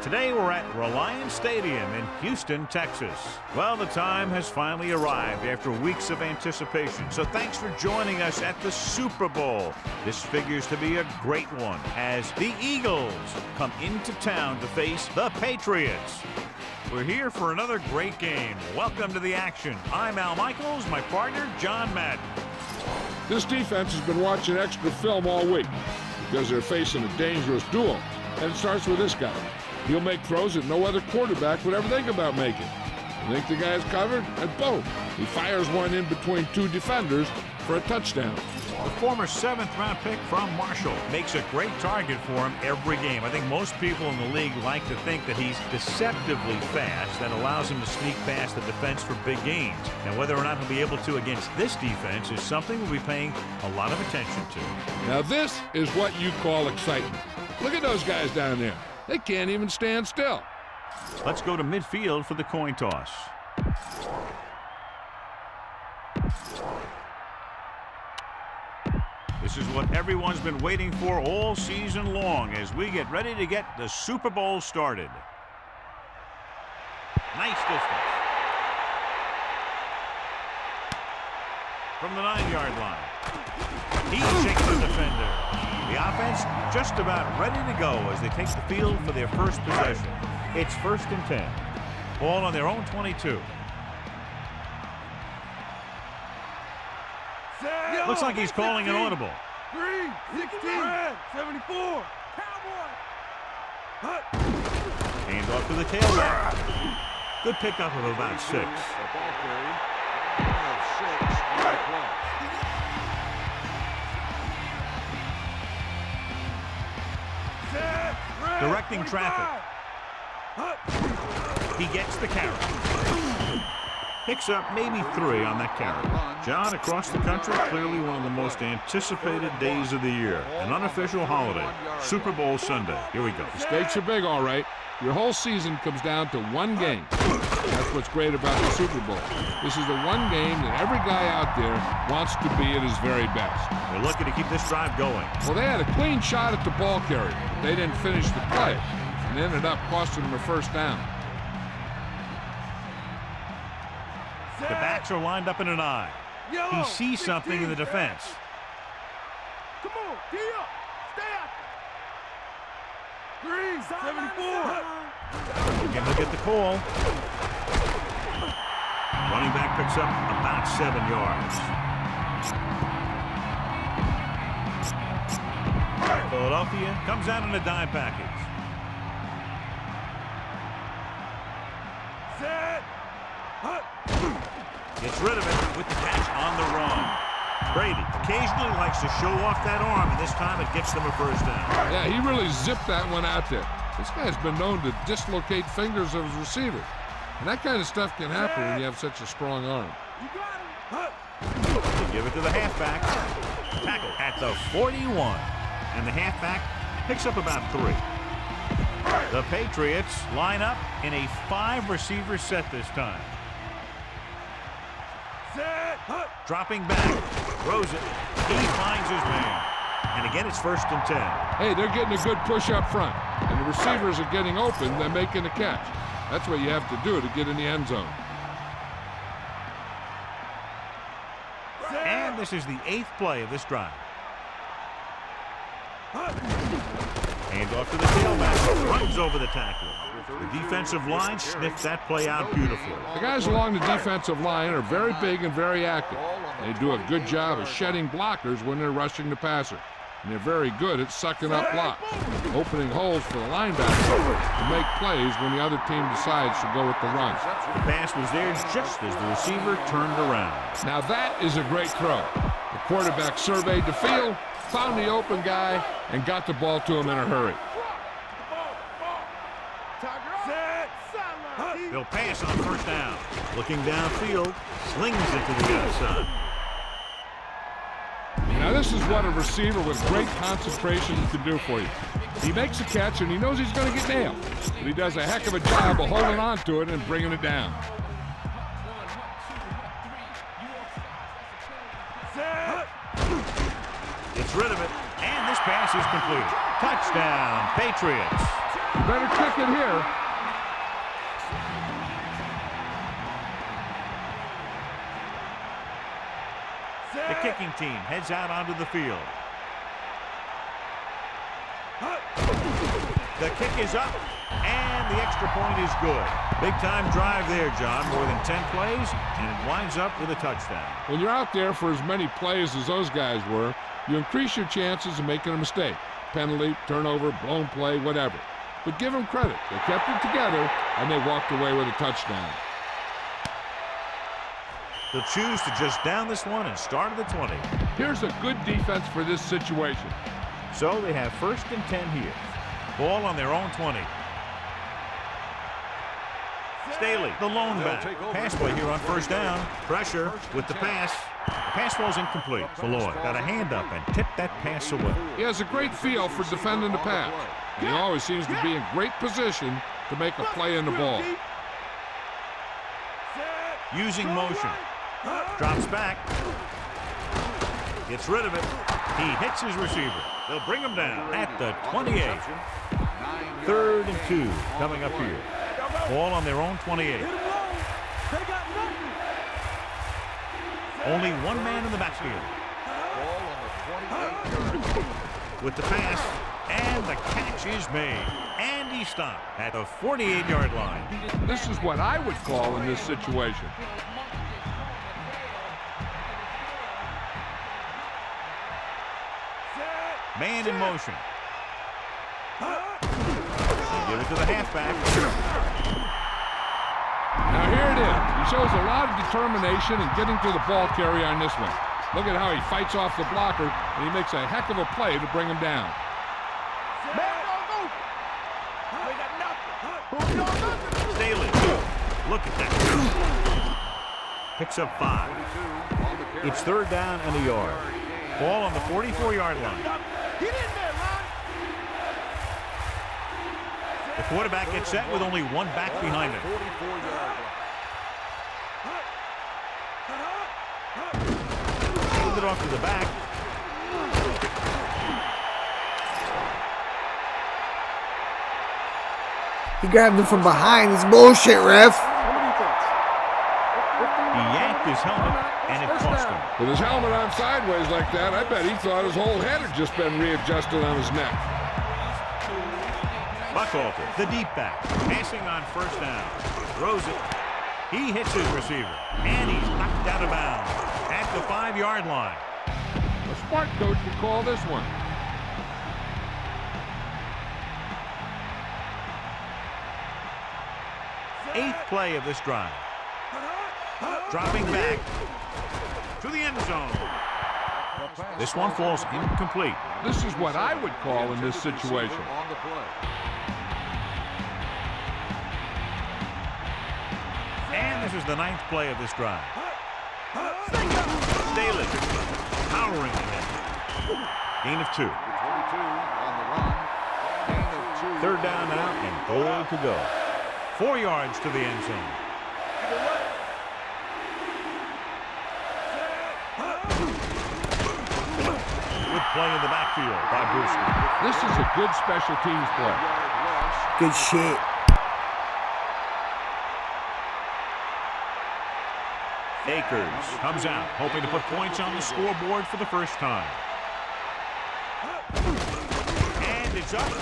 Today we're at Reliance Stadium in Houston, Texas. Well, the time has finally arrived after weeks of anticipation. So thanks for joining us at the Super Bowl. This figures to be a great one as the Eagles come into town to face the Patriots. We're here for another great game. Welcome to the action. I'm Al Michaels, my partner, John Madden. This defense has been watching extra film all week because they're facing a dangerous duel. And it starts with this guy. He'll make throws that no other quarterback would ever think about making. You think the guy's covered, and boom, he fires one in between two defenders for a touchdown. The former 7th-round pick from Marshall makes a great target for him every game. I think most people in the league like to think that he's deceptively fast. That allows him to sneak past the defense for big gains. Now, whether or not he'll be able to against this defense is something we'll be paying a lot of attention to. Now, this is what you call excitement. Look at those guys down there. They can't even stand still. Let's go to midfield for the coin toss. This is what everyone's been waiting for all season long as we get ready to get the Super Bowl started. Nice distance. From the 9-yard line. He shakes the defender. The offense just about ready to go as they take the field for their first possession. It's 1st and 10. Ball on their own 22. Looks like he's calling an audible. 3, 16, 74. Hands off to the tailback. Good pickup of about 6. Directing traffic. He gets the carry. Picks up maybe 3 on that carry. John, across the country, clearly one of the most anticipated days of the year. An unofficial holiday. Super Bowl Sunday. Here we go. The stakes are big, all right. Your whole season comes down to one game. That's what's great about the Super Bowl. This is the one game that every guy out there wants to be at his very best. They're looking to keep this drive going. Well, they had a clean shot at the ball carrier. They didn't finish the play and ended up costing them a first down. The backs are lined up in an eye. He sees something in the defense. Come on, D up. Stay out there. 3, 74. Again, look at the call. Running back picks up about 7 yards. Philadelphia comes out in a dime package. Set. Gets rid of it with the catch on the run. Brady occasionally likes to show off that arm, and this time it gets them a first down. Yeah, he really zipped that one out there. This guy's been known to dislocate fingers of his receivers. And that kind of stuff can happen when you have such a strong arm. You got him. They give it to the halfback. Tackle at the 41. And the halfback picks up about 3. The Patriots line up in a 5-receiver set this time. Dropping back, throws it. He finds his man. And again, it's 1st and 10. Hey, they're getting a good push up front. And the receivers are getting open, they're making a catch. That's what you have to do to get in the end zone. And this is the 8th play of this drive. Hand off to the tailback. Runs over the tackle. The defensive line sniffed that play out beautifully. The guys along the defensive line are very big and very active. They do a good job of shedding blockers when they're rushing the passer. And they're very good at sucking up blocks, opening holes for the linebacker to make plays when the other team decides to go with the run. The pass was there just as the receiver turned around. Now that is a great throw. The quarterback surveyed the field, found the open guy, and got the ball to him in a hurry. They'll pass on 1st down. Looking downfield, slings it to the outside. Now this is what a receiver with great concentration can do for you. He makes a catch and he knows he's going to get nailed, but he does a heck of a job of holding on to it and bringing it down. Gets rid of it, and this pass is completed. Touchdown, Patriots. You better kick it here. The kicking team heads out onto the field. The kick is up, and the extra point is good. Big-time drive there, John. More than 10 plays, and it winds up with a touchdown. When you're out there for as many plays as those guys were, you increase your chances of making a mistake. Penalty, turnover, blown play, whatever. But give them credit. They kept it together, and they walked away with a touchdown. They'll choose to just down this one and start at the 20. Here's a good defense for this situation. So they have 1st and 10 here. Ball on their own 20. Staley, the lone back. Pass play here on 1st down. Pressure with the pass. The pass falls incomplete. Malloy got a hand up and tipped that pass away. He has a great feel for defending the pass. And he always seems to be in great position to make a play in the ball. Using motion. Drops back. Gets rid of it. He hits his receiver. They'll bring him down at the 28. 3rd and 2 coming up here. Ball on their own 28. Only one man in the backfield. With the pass, and the catch is made. And he stopped at the 48-yard line. This is what I would call in this situation. Man in motion. Give it to the halfback. Now here it is. He shows a lot of determination in getting to the ball carrier on this one. Look at how he fights off the blocker, and he makes a heck of a play to bring him down. Staley. Look at that. Picks up 5. It's 3rd down and a yard. Ball on the 44-yard line. The quarterback gets set with only one back behind him. Hand it off to the back. He grabbed him from behind. It's bullshit, ref. He yanked his helmet, and it cost him. With his helmet on sideways like that, I bet he thought his whole head had just been readjusted on his neck. Buckhalter, the deep back, passing on 1st down. Throws it. He hits his receiver, and he's knocked out of bounds at the 5-yard line. A smart coach would call this one. Eighth play of this drive. Dropping back to the end zone. This one falls incomplete. This is what I would call in this situation. And this is the 9th play of this drive. Staley powering ahead. Gain of 2. 3rd down now and goal to go. 4 yards to the end zone. Good play in the backfield by Brewster. This is a good special teams play. Good shit. Akers comes out, hoping to put points on the scoreboard for the first time. And it's up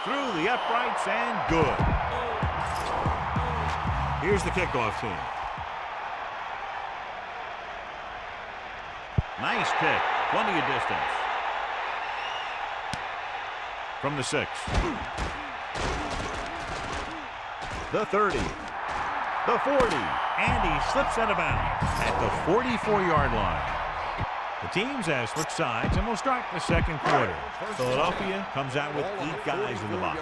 through the uprights and good. Here's the kickoff team. Nice kick. Plenty of distance. From the 6. The 30. The 40. And he slips out of bounds at the 44-yard line. The teams have switched sides and will start the 2nd quarter. Philadelphia comes out with 8 guys in the box.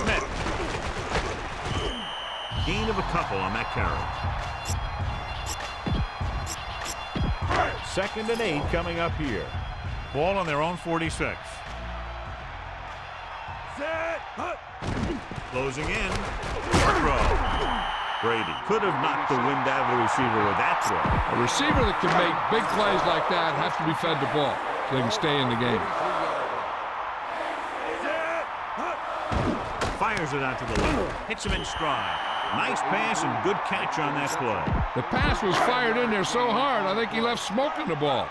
Smith. Gain of a couple on that carry. 2nd and 8 coming up here. Ball on their own 46. Closing in. Throw. Brady could have knocked the wind out of the receiver with that throw. A receiver that can make big plays like that has to be fed the ball so they can stay in the game. Fires it out to the left. Hits him in stride. Nice pass and good catch on that play. The pass was fired in there so hard, I think he left smoke in the ball.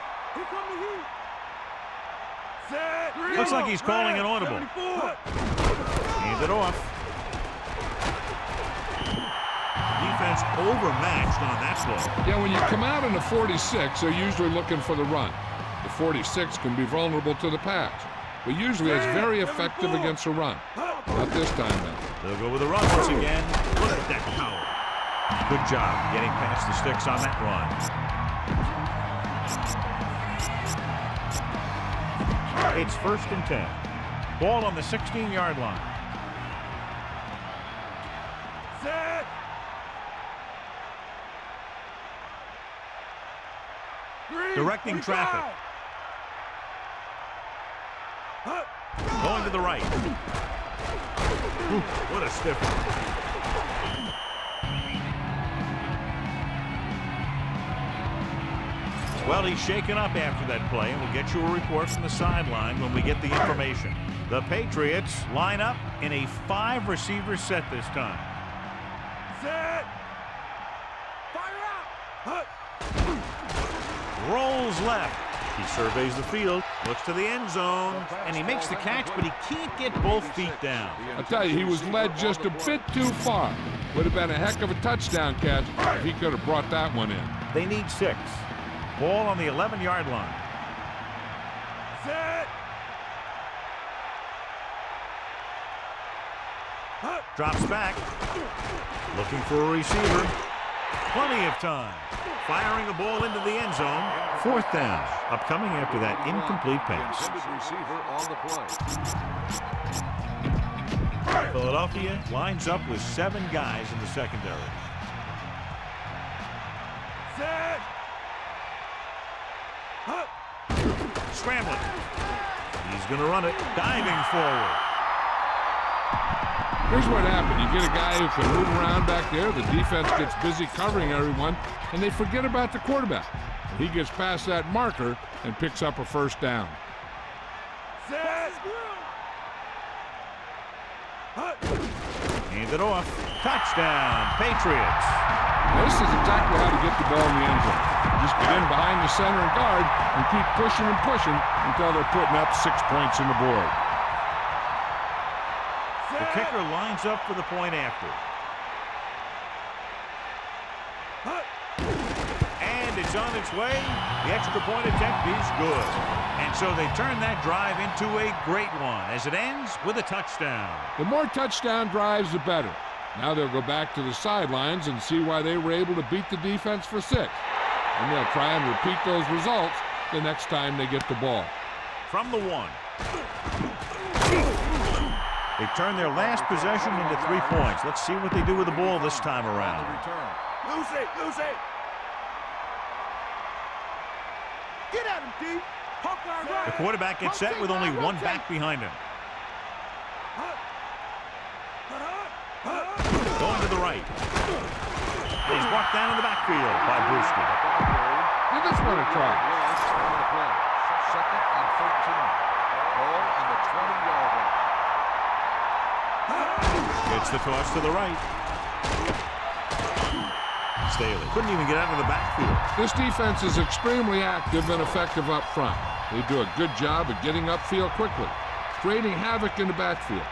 Looks like he's calling an audible. Hands it off. Defense overmatched on that play. Yeah, when you come out in the 46, they're usually looking for the run. The 46 can be vulnerable to the pass, but usually it's very effective against a run. Not this time, though. They'll go with a run once again. Look at that power. Good job getting past the sticks on that run. It's 1st and 10. Ball on the 16-yard line. Set. Directing traffic. Going to the right. Ooh, what a stiff one. Well, he's shaken up after that play, and we'll get you a report from the sideline when we get the information. The Patriots line up in a 5-receiver set this time. Set. Fire out. Rolls left. He surveys the field, looks to the end zone, and he makes the catch, but he can't get both feet down. I tell you, he was led just a bit too far. Would have been a heck of a touchdown catch if he could have brought that one in. They need 6. Ball on the 11-yard line. Set. Drops back. Looking for a receiver. Plenty of time. Firing the ball into the end zone. 4th down. Upcoming after that incomplete pass. Philadelphia lines up with 7 guys in the secondary. Set. Scrambling. He's going to run it. Diving forward. Here's what happened. You get a guy who can move around back there. The defense gets busy covering everyone, and they forget about the quarterback. He gets past that marker and picks up a 1st down. Set. Hands it off. Touchdown, Patriots. Now, this is exactly how to get the ball in the end zone. Just get in behind the center and guard and keep pushing and pushing until they're putting up 6 points on the board. The kicker lines up for the point after. And it's on its way. The extra point attempt is good. And so they turn that drive into a great one as it ends with a touchdown. The more touchdown drives, the better. Now they'll go back to the sidelines and see why they were able to beat the defense for 6. And they'll try and repeat those results the next time they get the ball. From the 1. They turn their last possession into 3 points. Let's see what they do with the ball this time around. Lucy. Get at him, D. Hawkeye right. The quarterback gets set with only 1 back behind him. Going to the right. He's walked down in the backfield by Brewster. You just want to try. 2nd and 13. Ball on the 20-yard line. Gets the toss to the right. Staley couldn't even get out of the backfield. This defense is extremely active and effective up front. They do a good job of getting upfield quickly, creating havoc in the backfield.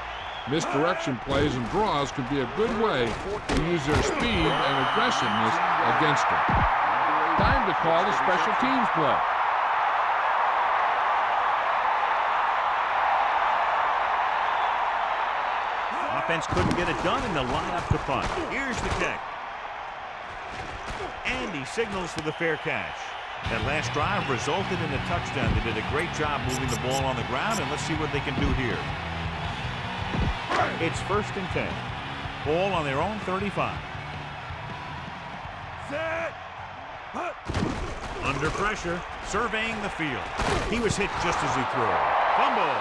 Misdirection plays and draws can be a good way to use their speed and aggressiveness against them. Time to call the special teams play. Offense couldn't get it done in the lineup to punt. Here's the kick. And he signals for the fair catch. That last drive resulted in a touchdown. They did a great job moving the ball on the ground, and let's see what they can do here. It's 1st and 10. Ball on their own 35. Set. Under pressure, surveying the field. He was hit just as he threw. Fumble.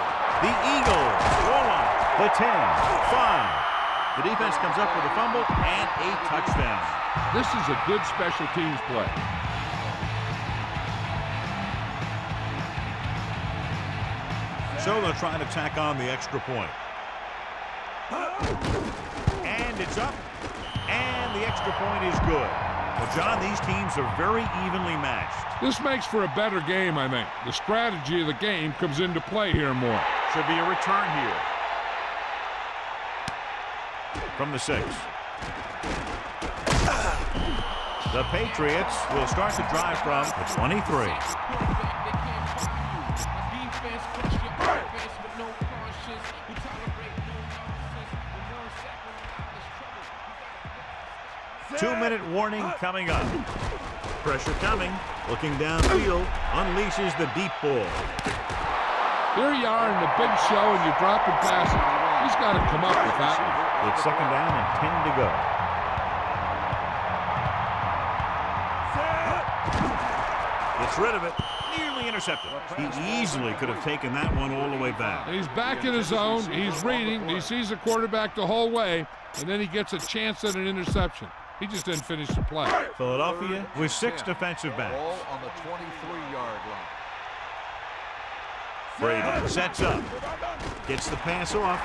The Eagles roll on the 10, 5. The defense comes up with a fumble and a touchdown. This is a good special teams play. So they'll try to tack on the extra point. And it's up. And the extra point is good. Well, John, these teams are very evenly matched. This makes for a better game, I think. The strategy of the game comes into play here more. Should be a return here. From the 6. The Patriots will start the drive from the 23. Two-minute warning coming up. Pressure coming. Looking downfield. Unleashes the deep ball. Here you are in the big show and you're dropping passes. He's got to come up with that one. It's second down and 10 to go. Gets rid of it. Nearly intercepted. He easily could have taken that one all the way back. He's back in his zone. He's reading. He sees the quarterback the whole way, and then he gets a chance at an interception. He just didn't finish the play. Philadelphia with 6 defensive backs. Ball on the 23-yard line. Brady sets up. Gets the pass off.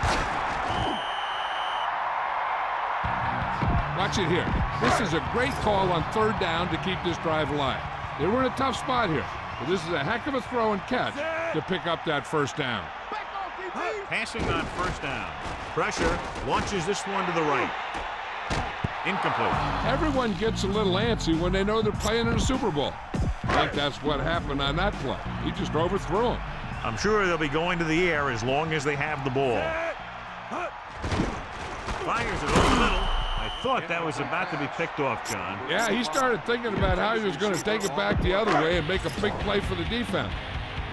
Watch it here. This is a great call on third down to keep this drive alive. They were in a tough spot here, but this is a heck of a throw and catch to pick up that first down. Passing on first down. Pressure. Launches this one to the right. Incomplete. Everyone gets a little antsy when they know they're playing in a Super Bowl. I think that's what happened on that play. He just overthrew him. I'm sure they'll be going to the air as long as they have the ball. Fires it over the middle. I thought that was about to be picked off, John. Yeah, he started thinking about how he was going to take it back the other way and make a big play for the defense.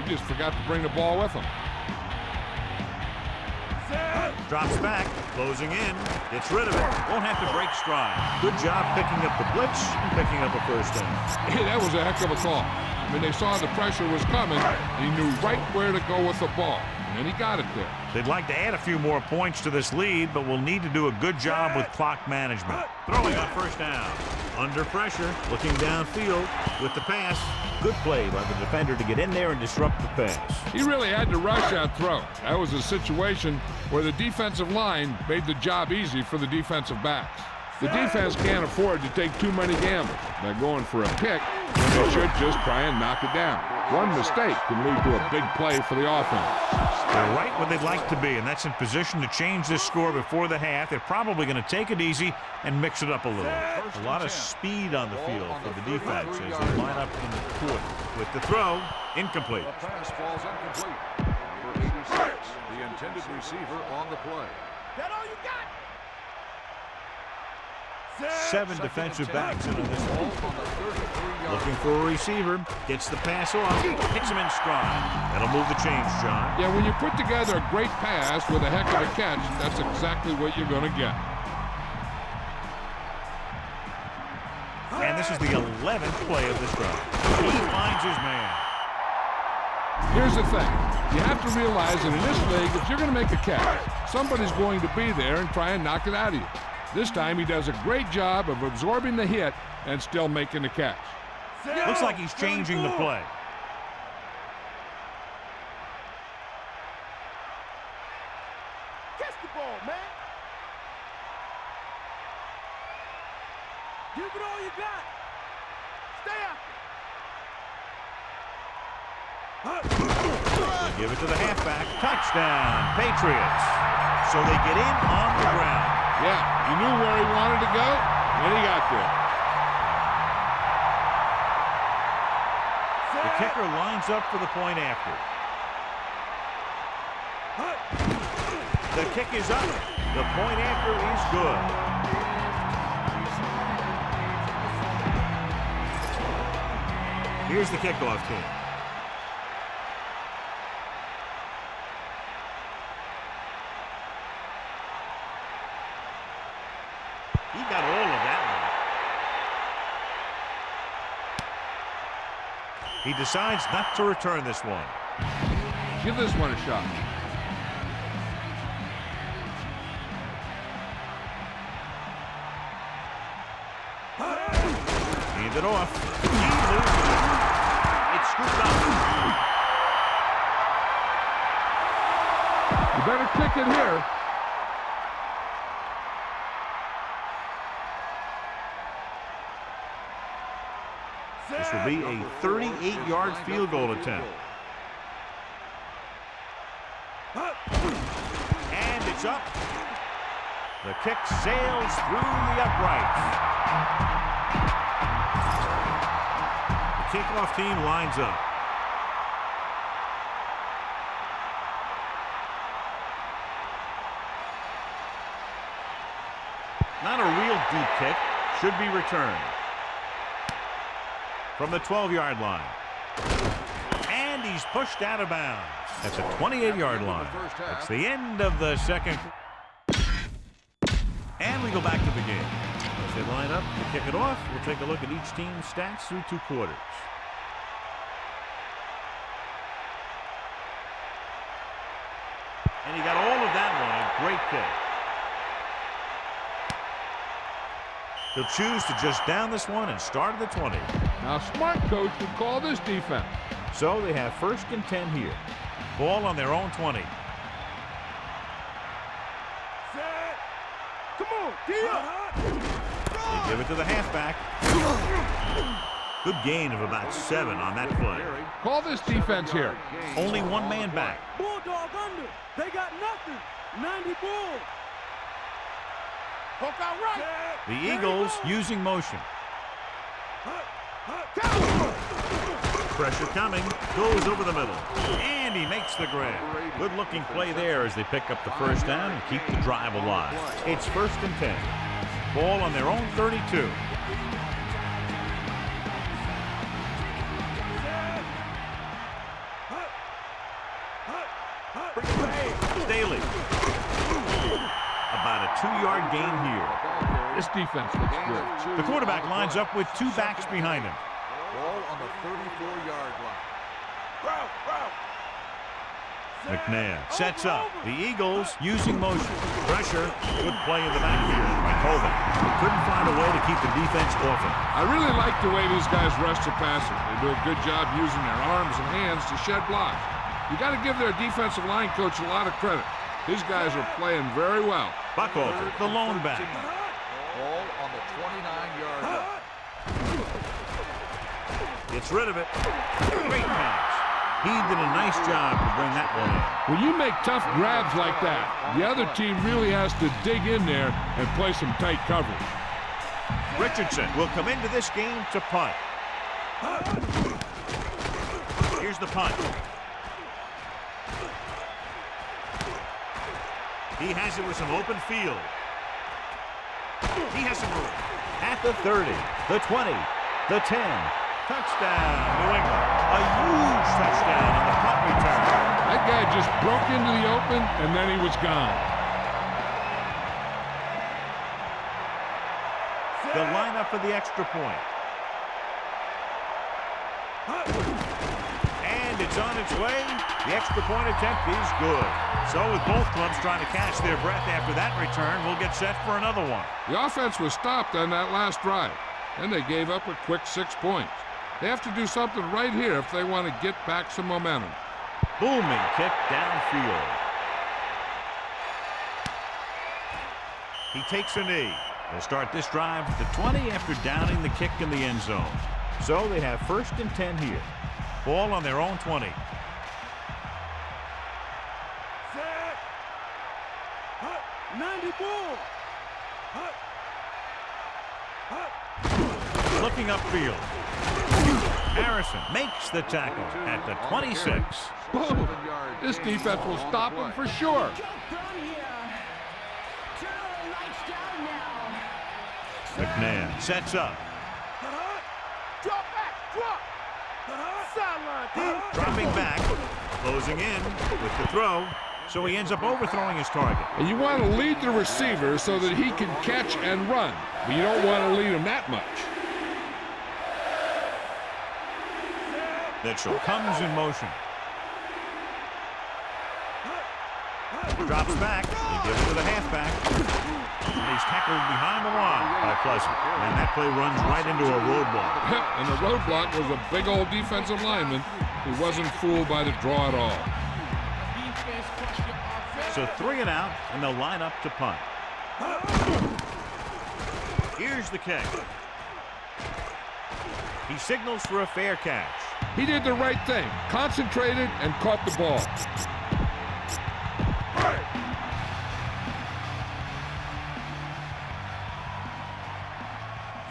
He just forgot to bring the ball with him. Drops back, closing in, gets rid of it, won't have to break stride. Good job picking up the blitz and picking up a first down. Hey, that was a heck of a call. When they saw the pressure was coming, he knew right where to go with the ball, and he got it there. They'd like to add a few more points to this lead, but will need to do a good job with clock management. Throwing on first down. Under pressure, looking downfield with the pass. Good play by the defender to get in there and disrupt the pass. He really had to rush that throw. That was a situation where the defensive line made the job easy for the defensive backs. The defense can't afford to take too many gambles by going for a pick when they should just try and knock it down. One mistake can lead to a big play for the offense. They're right where they'd like to be, and that's in position to change this score before the half. They're probably going to take it easy and mix it up a little. A lot of speed on the field for the defense as they line up in the court. With the throw, incomplete. The pass falls incomplete. Number 86, the intended receiver on the play. That all you got? 7 defensive backs in on this Ball one. on the 33-yard Looking for a receiver. Gets the pass off. Hits him in stride. That'll move the chains, John. Yeah, when you put together a great pass with a heck of a catch, that's exactly what you're going to get. And this is the 11th play of this drive. He finds his man. Here's the thing. You have to realize that in this league, if you're going to make a catch, somebody's going to be there and try and knock it out of you. This time, he does a great job of absorbing the hit and still making the catch. Looks like he's changing the play. Catch the ball, man. Give it all you got. Stay out. Give it to the halfback. Touchdown, Patriots. So they get in on the ground. Yeah, he knew where he wanted to go, and he got there. The kicker lines up for the point after. The kick is up. The point after is good. Here's the kickoff team. He got all of that one. He decides not to return this one. Give this one a shot. Hand it off. He loses it. It's scooped up. You better kick it here. This will be a 38-yard field goal attempt. And it's up. The kick sails through the uprights. The kickoff team lines up. Not a real deep kick. Should be returned. From the 12-yard line. And he's pushed out of bounds at the 28-yard line. That's the end of the second. And we go back to the game. As they line up to kick it off, we'll take a look at each team's stats through 2 quarters. And he got all of that one. A great kick. He'll choose to just down this one and start at the 20. Now, smart coach would call this defense. So they have 1st and 10 here. Ball on their own 20. Set. Come on, D up. They give it to the halfback. Good gain of about 7 on that play. Call this defense here. Only one man back. Bulldog under. They got nothing. 90 bull. Hook out right. The Eagles using motion. Pressure coming. Goes over the middle. And he makes the grab. Good looking play there as they pick up the 1st down and keep the drive alive. It's 1st and 10. Ball on their own 32. Staley. About a 2-yard gain here. This defense looks good. The quarterback lines up with 2 backs behind him. Ball on the 34-yard line. McNair sets up. The Eagles using motion. Pressure. Good play in the backfield by Colvin. They couldn't find a way to keep the defense off him. I really like the way these guys rush the passer. They do a good job using their arms and hands to shed blocks. You got to give their defensive line coach a lot of credit. These guys are playing very well. Buckhalter, the lone back. Ball on the 29-yard line. Gets rid of it. Great pass. He did a nice job to bring that one in. When you make tough grabs like that, the other team really has to dig in there and play some tight coverage. Richardson will come into this game to punt. Here's the punt. He has it with some open field. He has some room. At the 30, the 20, the 10. Touchdown, New England. A huge touchdown on the punt return. That guy just broke into the open, and then he was gone. They'll line up for the extra point. And it's on its way. The extra point attempt is good. So with both clubs trying to catch their breath after that return, we'll get set for another one. The offense was stopped on that last drive. Then they gave up a quick 6 points. They have to do something right here if they want to get back some momentum. Booming kick downfield. He takes a knee. They'll start this drive at the 20 after downing the kick in the end zone. So they have 1st and 10 here. Ball on their own 20. Set. 90 bull. Looking upfield. Harrison makes the tackle at the 26. Boom. This defense will stop him for sure. McNair sets up. Drop back. Drop. Sideline, D. Dropping back. Closing in with the throw. So he ends up overthrowing his target. And you want to lead the receiver so that he can catch and run. But you don't want to lead him that much. Mitchell comes in motion. Drops back. They give it to the halfback. And he's tackled behind the line by Pleasant. And that play runs right into a roadblock. And the roadblock was a big old defensive lineman who wasn't fooled by the draw at all. So 3 and out, and they'll line up to punt. Here's the kick. He signals for a fair catch. He did the right thing, concentrated and caught the ball.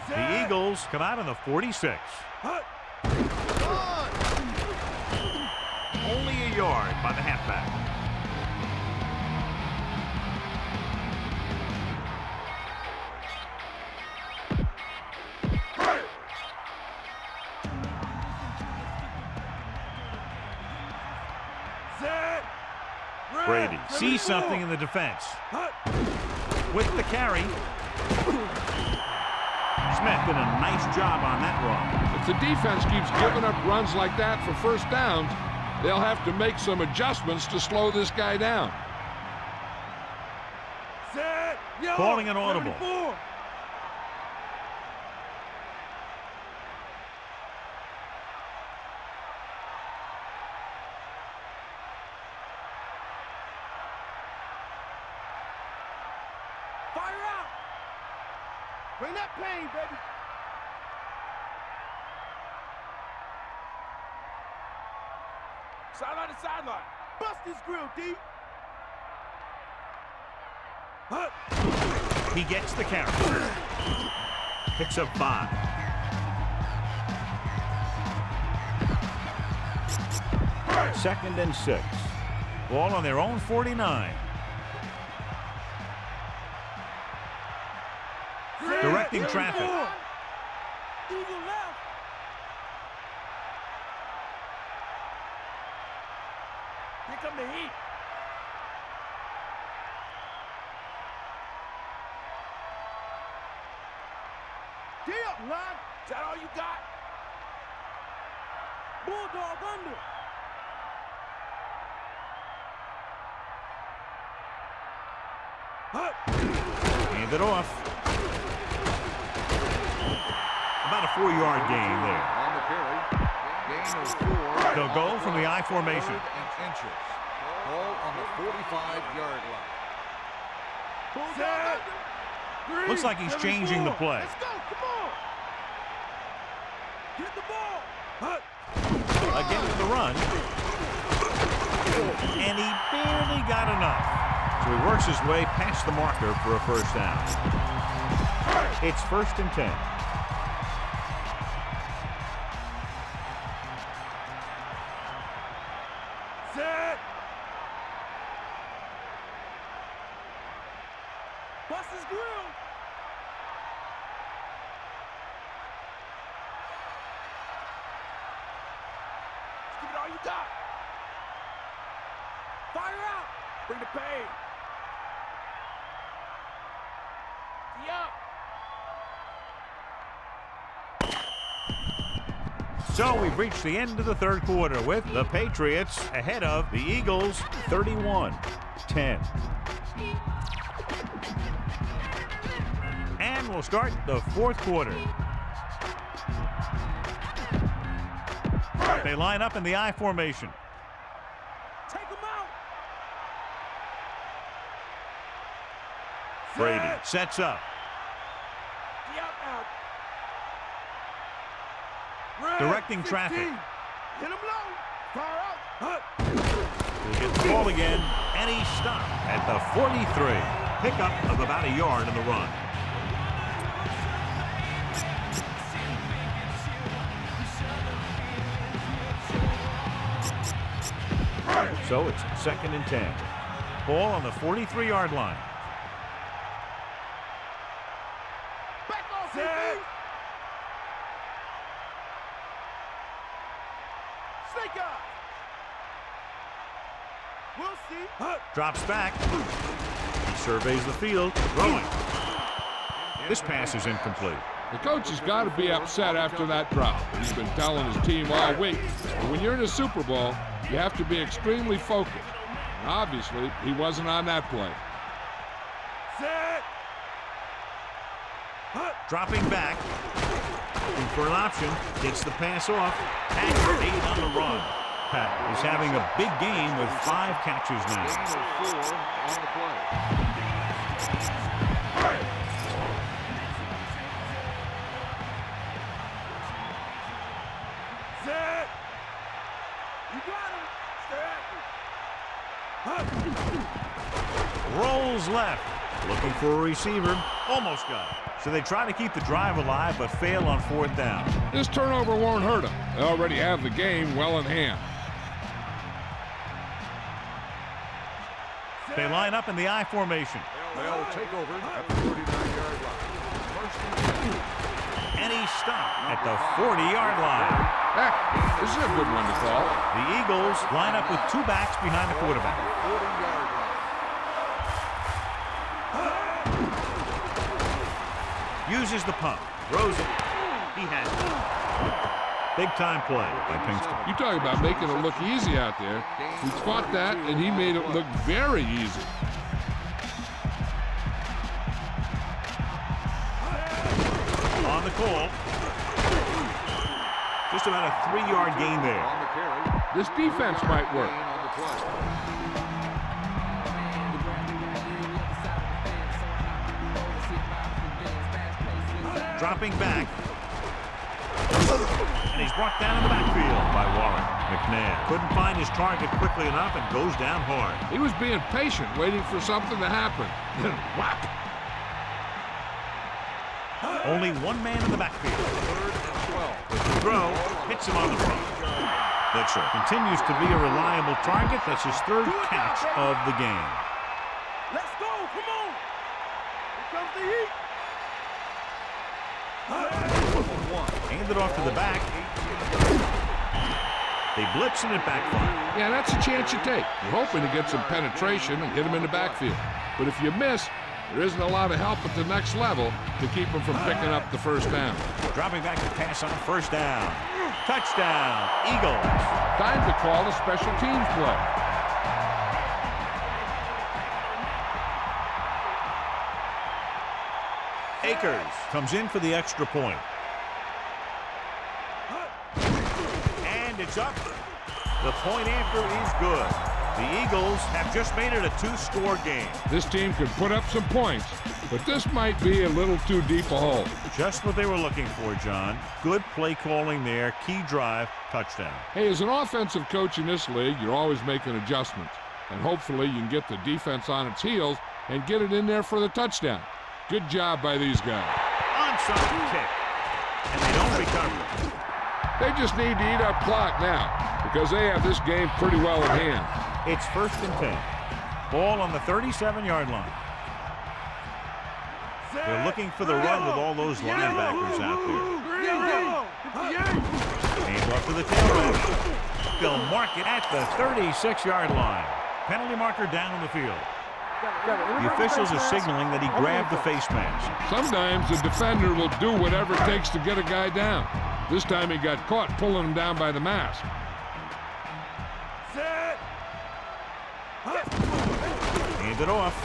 The Eagles come out on the 46. Only a yard by the halfback. Brady sees something in the defense. With the carry. Smith did a nice job on that run. If the defense keeps giving up runs like that for first downs, they'll have to make some adjustments to slow this guy down. Calling an audible. Fire out! Bring that pain, baby! Sideline to sideline. Bust his grill, D. He gets the carry. Picks up 5. Second and 6. Ball on their own 49. Directing traffic. Eagle left. Here come the heat. Deal, line. Is that all you got? Bulldog under. Hand it off. About a 4-yard gain there. On the carry. Gain of 4. They'll go from the I formation. Inches. Ball on the 45-yard line. Set. Looks like he's changing the play. Let's go. Come on. Get the ball. Again with the run. And he barely got enough. So he works his way past the marker for a first down. It's 1st and 10. Set. Bust his grill. Give it all you got. Fire out. Bring the pain. Yup. So we've reached the end of the 3rd quarter with the Patriots ahead of the Eagles 31-10. And we'll start the 4th quarter. They line up in the I formation. Take him out. Brady sets up. Yup, out. Directing traffic. Hit him low. Fire out. He gets the ball again, and he's stopped at the 43. Pickup of about a yard in the run. So it's 2nd and 10. Ball on the 43-yard line. Back off, set. Snake eye. We'll see. Drops back. He surveys the field, throwing. This pass is incomplete. The coach has got to be upset after that drop. He's been telling his team all week. But when you're in a Super Bowl, you have to be extremely focused. Obviously, he wasn't on that play. Set. Dropping back. Looking for an option. Gets the pass off. And made on the run. Pat is having a big game with 5 catches now. Gain of 4 on the play. Set. You got him. Stay active. Rolls left. Looking for a receiver. Almost got it. So they try to keep the drive alive, but fail on 4th down. This turnover won't hurt them. They already have the game well in hand. They line up in the I formation. They'll take over at the 39-yard line. First and 10. And he stopped at the 40-yard line. Heck, this is a good one to call. The Eagles line up with 2 backs behind the quarterback. 40-yard line. Uses the pump. Throws it. He has it. Big time play by Pinkston. You talk about making it look easy out there. He caught that, and he made it look very easy. On the call. Just about a 3-yard gain there. On the carry. This defense might work. Gain on the play. Dropping back. And he's brought down in the backfield by Warren. McNabb couldn't find his target quickly enough and goes down hard. He was being patient, waiting for something to happen. Then whap! Only 1 man in the backfield. 3rd and 12. The throw hits him on the run. Mixer continues to be a reliable target. That's his 3rd catch of the game. Let's go. Come on. Here comes the heat. Handed off to the back. They blitz and it backfire. Yeah, that's a chance you take. You're hoping to get some penetration and hit him in the backfield. But if you miss, there isn't a lot of help at the next level to keep him from picking up the 1st down. Dropping back to pass on 1st down. Touchdown, Eagles. Time to call a special teams play. Akers comes in for the extra point. And it's up. The point after is good. The Eagles have just made it a 2-score game. This team could put up some points, but this might be a little too deep a hole. Just what they were looking for, John. Good play calling there. Key drive, touchdown. Hey, as an offensive coach in this league, you're always making adjustments. And hopefully you can get the defense on its heels and get it in there for the touchdown. Good job by these guys. Onside kick. And they don't recover. They just need to eat up clock now because they have this game pretty well in hand. It's 1st and 10. Ball on the 37-yard line. They're looking for the run with all those linebackers out there. Hands off to the tailback. They'll mark it at the 36-yard line. Penalty marker down in the field. The officials are signaling that he grabbed the face mask. Sometimes the defender will do whatever it takes to get a guy down. This time he got caught pulling him down by the mask. Set. Hand it off.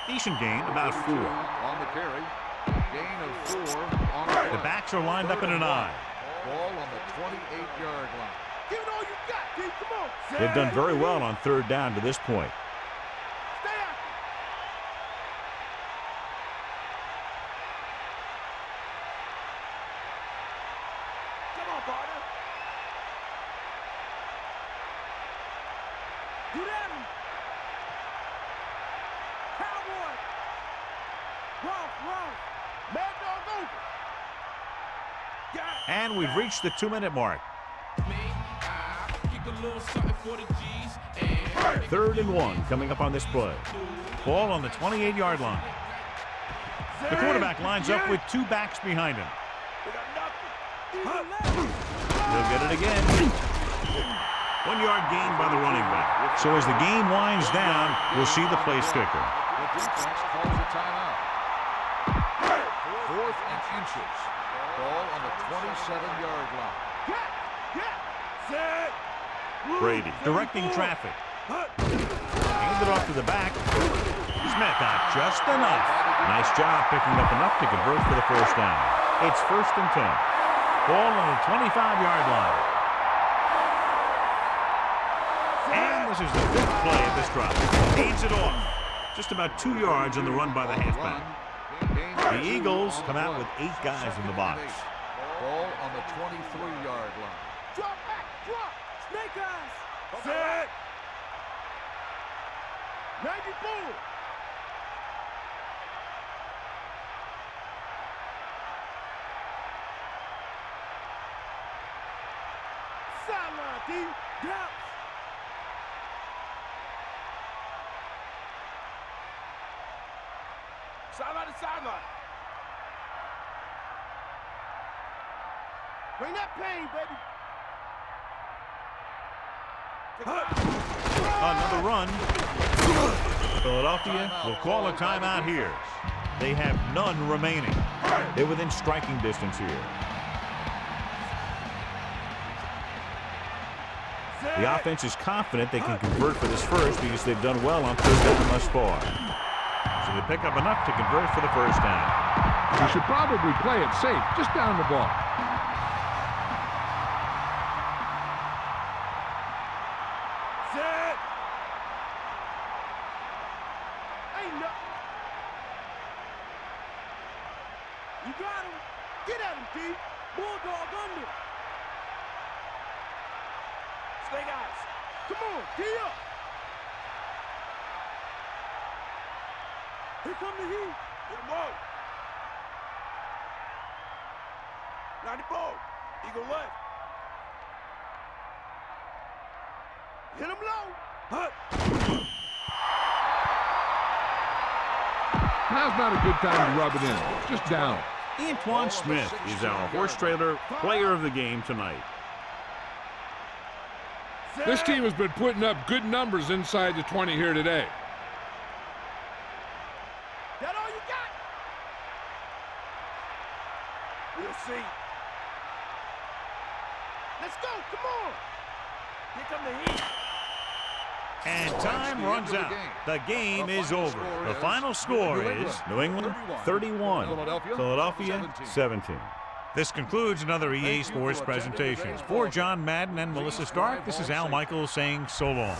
Decent gain, about 4. On the carry. Gain of 4 on the play. The backs are lined up in an I. Ball on the 28-yard line. Give it all you got, Keith. Come on. Set. They've done very well on 3rd down to this point. Stay active. Come on, partner. You at him. Cowboy. Run. Mad dog over. Got it. And we've reached the 2-minute mark. 3rd and 1 coming up on this play. Ball on the 28-yard line. The quarterback lines up with 2 backs behind him. He'll get it again. 1-yard gain by the running back. So as the game winds down, we'll see the place kicker. The defense calls a timeout. 4th and inches. Ball on the 27-yard line. Set. Brady directing traffic. Handed off to the back. Smith got just enough. Nice job picking up enough to convert for the first down. It's 1st and 10. Ball on the 25-yard line. And this is the 5th play of this drive. Hands it off. Just about 2 yards on the run by the halfback. The Eagles come out with 8 guys in the box. Ball on the 23-yard line. Drop back, drop. Snake eyes. Set. 94. Sideline, D. Drops. Sideline to sideline. Bring that pain, baby. Another run. Philadelphia will call a timeout here. They have none remaining. They're within striking distance here. The offense is confident they can convert for this first because they've done well on 3rd down thus far. So they pick up enough to convert for the first down. You should probably play it safe, just down the ball. Set. Ain't no. You got him. Get at him, D. Bulldog under. Snake eyes. Come on, D up. Here come the heat. Hit him low. 94. Eagle left. Hit him low. Hut. Now's not a good time to rub it in. Just down. Antoine Smith is our horse trailer player of the game tonight. This team has been putting up good numbers inside the 20 here today. That all you got? We'll see. Let's go. Come on. Here come the heat. And time runs out. The game is over. The final score is New England 31, Philadelphia 17. This concludes another EA Sports presentation. For John Madden and Melissa Stark, this is Al Michaels saying so long.